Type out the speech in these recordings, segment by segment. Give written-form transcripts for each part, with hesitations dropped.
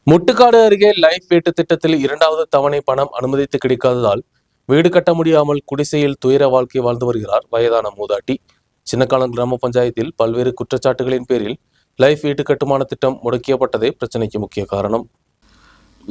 முட்டுக்காடு அருகே லைஃப் வீட்டு திட்டத்தில் 2வது தவணை பணம் அனுமதித்து கிடைக்காததால் வீடு கட்ட முடியாமல் குடிசையில் துயர வாழ்க்கை வாழ்ந்து வருகிறார் வயதான மூதாட்டி. சின்னக்காலம் கிராம பஞ்சாயத்தில் பல்வேறு குற்றச்சாட்டுகளின் பேரில் லைஃப் வீட்டு கட்டுமான திட்டம் முடக்கியப்பட்டதே பிரச்சனைக்கு முக்கிய காரணம்.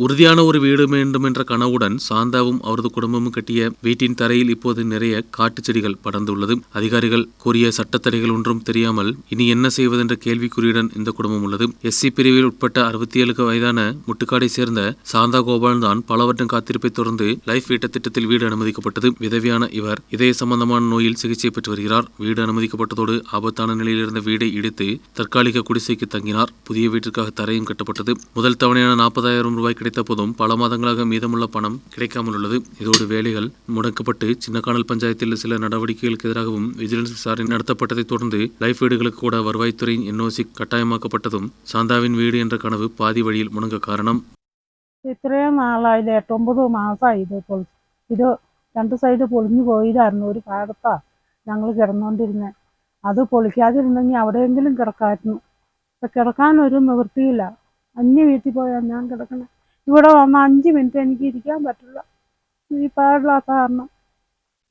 உறுதியான ஒரு வீடு வேண்டும் என்ற கனவுடன் சாந்தாவும் அவரது குடும்பமும் கட்டிய வீட்டின் தரையில் இப்போது நிறைய காட்டுச் செடிகள் படர்ந்துள்ளது. அதிகாரிகள் கூறிய சட்டத்தடைகள் ஒன்றும் தெரியாமல் இனி என்ன செய்வதென்ற கேள்விக்குறியுடன் இந்த குடும்பம் உள்ளது. SC பிரிவில் உட்பட்ட 67 வயதான முட்டுக்காடை சேர்ந்த சாந்தா கோபால் தான் பல வருடம் காத்திருப்பை தொடர்ந்து லைஃப் வீட்டு திட்டத்தில் வீடு அனுமதிக்கப்பட்டது. விதவியான இவர் இதய சம்பந்தமான நோயில் சிகிச்சை பெற்று வருகிறார். வீடு அனுமதிக்கப்பட்டதோடு ஆபத்தான நிலையில் இருந்த வீடை இடித்து தற்காலிக குடிசைக்கு தங்கினார். புதிய வீட்டிற்காக தரையும் கட்டப்பட்டது. முதல் தவணையான 40,000 ரூபாய் கிடைத்த போதும் பல மாதங்களாக மீதமுள்ள பணம் கிடைக்காமல் உள்ளது. இதோடு வேலைகள் முடக்கப்பட்டு சின்னக்கானல் பஞ்சாயத்தில் சில நடவடிக்கைகளுக்கு எதிராகவும் விஜிலன்ஸ் விசாரணை நடத்தப்பட்டதை தொடர்ந்து லைஃப் வீடுகளுக்கு கூட வருவாய்த்துறையின் NOC கட்டாயமாக்கப்பட்டதும் சாந்தாவின் വീട് என்ற கனவு പാതി വഴിയിൽ മുടങ്ങ കാരണം. ഇത്രയും നാളായില്ല, 8-9 മാസമായി ഇത് 2 സൈഡ് പൊളിഞ്ഞു പോയതായിരുന്നു. ഒരു പാടത്താ ഞങ്ങൾ കിടന്നുകൊണ്ടിരുന്നത്. അത് പൊളിക്കാതിരുന്നെങ്കിൽ അവിടെയെങ്കിലും കിടക്കായിരുന്നു. ഇപ്പം കിടക്കാനൊരു നിവൃത്തിയില്ല. അന്യ വീട്ടിൽ പോയാൽ ഞാൻ കിടക്കണം. ഇവിടെ വന്ന 5 മിനിറ്റ് എനിക്ക് ഇരിക്കാൻ പറ്റില്ല, ഈ പാടില്ലാത്ത കാരണം.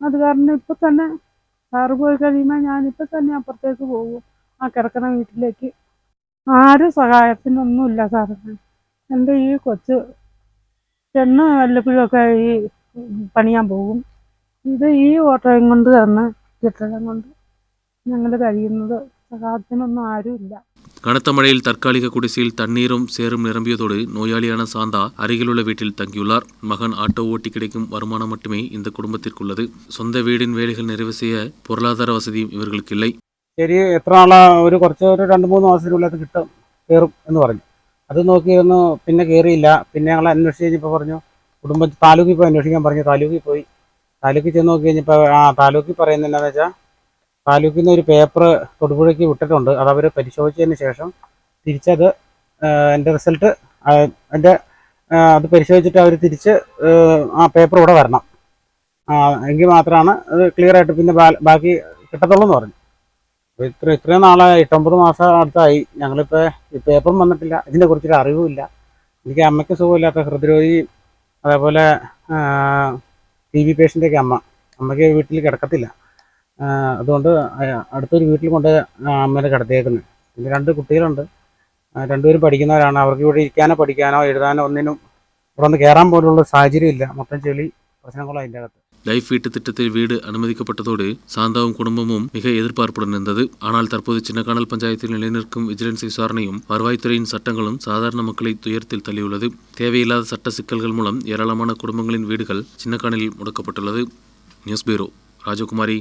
അത് കാരണം ഇപ്പം തന്നെ കാറ് പോയി കഴിയുമ്പോൾ ഞാനിപ്പം തന്നെ അപ്പുറത്തേക്ക് പോകും, ആ കിടക്കണ വീട്ടിലേക്ക്. ആരും സഹായത്തിനൊന്നുമില്ല സാറേ. എൻ്റെ ഈ കൊച്ച് പെണ്ണ് വല്ലപ്പോഴൊക്കെ ഈ പണിയാൻ പോകും. ഇത് ഈ ഓട്ടോയും കൊണ്ട് തന്നെ കെട്ടിടം കൊണ്ട് ഞങ്ങൾ കഴിയുന്നത്. സഹായത്തിനൊന്നും ആരുമില്ല. கனத்த மழையில் தற்காலிக குடிசையில் தண்ணீரும் சேரும் நிரம்பியதோடு நோயாளியான சாந்தா அருகிலுள்ள வீட்டில் தங்கியுள்ளார். மகன் ஆட்டோ ஓட்டி கிடைக்கும் வருமானம் மட்டுமே இந்த குடும்பத்திற்குள்ளது. சொந்த வீடின் வேலைகள் நிறைவு செய்ய பொருளாதார வசதியும் ഇവർക്ക് இல்லை. ശരി, എത്ര നാളാ ഒരു 2-3 മാസത്തിനുള്ളിൽ അത് കയറും എന്ന് പറഞ്ഞു. അത് നോക്കിയിരുന്നു, പിന്നെ കയറിയില്ല. പിന്നെ ഞങ്ങൾ അന്വേഷിച്ച് കഴിഞ്ഞപ്പോൾ പറഞ്ഞു താലൂക്കിൽ പോയി അന്വേഷിക്കാൻ പറഞ്ഞു. താലൂക്കിൽ ചെന്ന് നോക്കി കഴിഞ്ഞപ്പോൾ താലൂക്കിൽ പറയുന്നത് എന്താണെന്ന് വെച്ചാൽ, താലൂക്കിൽ നിന്ന് ഒരു പേപ്പർ തൊടുപുഴയ്ക്ക് വിട്ടിട്ടുണ്ട്. അത് അവർ പരിശോധിച്ചതിന് ശേഷം തിരിച്ചത് എൻ്റെ റിസൾട്ട് അത് പരിശോധിച്ചിട്ട് അവർ തിരിച്ച് ആ പേപ്പർ ഇവിടെ വരണം, എങ്കിൽ മാത്രമാണ് അത് ക്ലിയർ ആയിട്ട് പിന്നെ ബാക്കി കിട്ടത്തുള്ളൂ എന്ന് പറഞ്ഞു. അപ്പോൾ ഇത്രയും നാളായി, 8-9 മാസം അടുത്തായി ഞങ്ങളിപ്പോൾ ഈ പേപ്പറും വന്നിട്ടില്ല. ഇതിനെക്കുറിച്ചൊരു അറിവുമില്ല. എനിക്ക് അമ്മയ്ക്ക് സുഖമില്ലാത്ത ഹൃദ്രോഗി, അതേപോലെ TB പേഷ്യൻ്റൊക്കെ അമ്മയ്ക്ക് വീട്ടിൽ കിടക്കത്തില്ല. അതുകൊണ്ട് അടുത്തൊരു വീട്ടിൽ കൊണ്ട് അമ്മേനെ കിടത്തിയേക്കുന്നത്. പിന്നെ 2 കുട്ടികളുണ്ട്, 2 പേരും പഠിക്കുന്നവരാണ്. അവർക്ക് ഇവിടെ ഇരിക്കാനോ പഠിക്കാനോ എഴുതാനോ ഒന്നിനും ഇവിടെ ഒന്ന് കയറാൻ പോലുള്ള സാഹചര്യമില്ല. മൊത്തം ചെളി പ്രശ്നങ്ങളും അതിൻ്റെ അകത്ത്. லைஃப் வீட்டு திட்டத்தில் வீடு அனுமதிக்கப்பட்டதோடு சாந்தாவும் குடும்பமும் மிக எதிர்பார்ப்புடன் இருந்தது. ஆனால் தற்போது சின்னக்கானல் பஞ்சாயத்தில் நிலைநிற்கும் விஜிலன்ஸ் விசாரணையும் வருவாய்த்துறையின் சட்டங்களும் சாதாரண மக்களை துயரத்தில் தள்ளியுள்ளது. தேவையில்லாத சட்ட சிக்கல்கள் மூலம் ஏராளமான குடும்பங்களின் வீடுகள் சின்னக்கானலில் முடக்கப்பட்டுள்ளது. நியூஸ் பியூரோ, ராஜகுமாரி.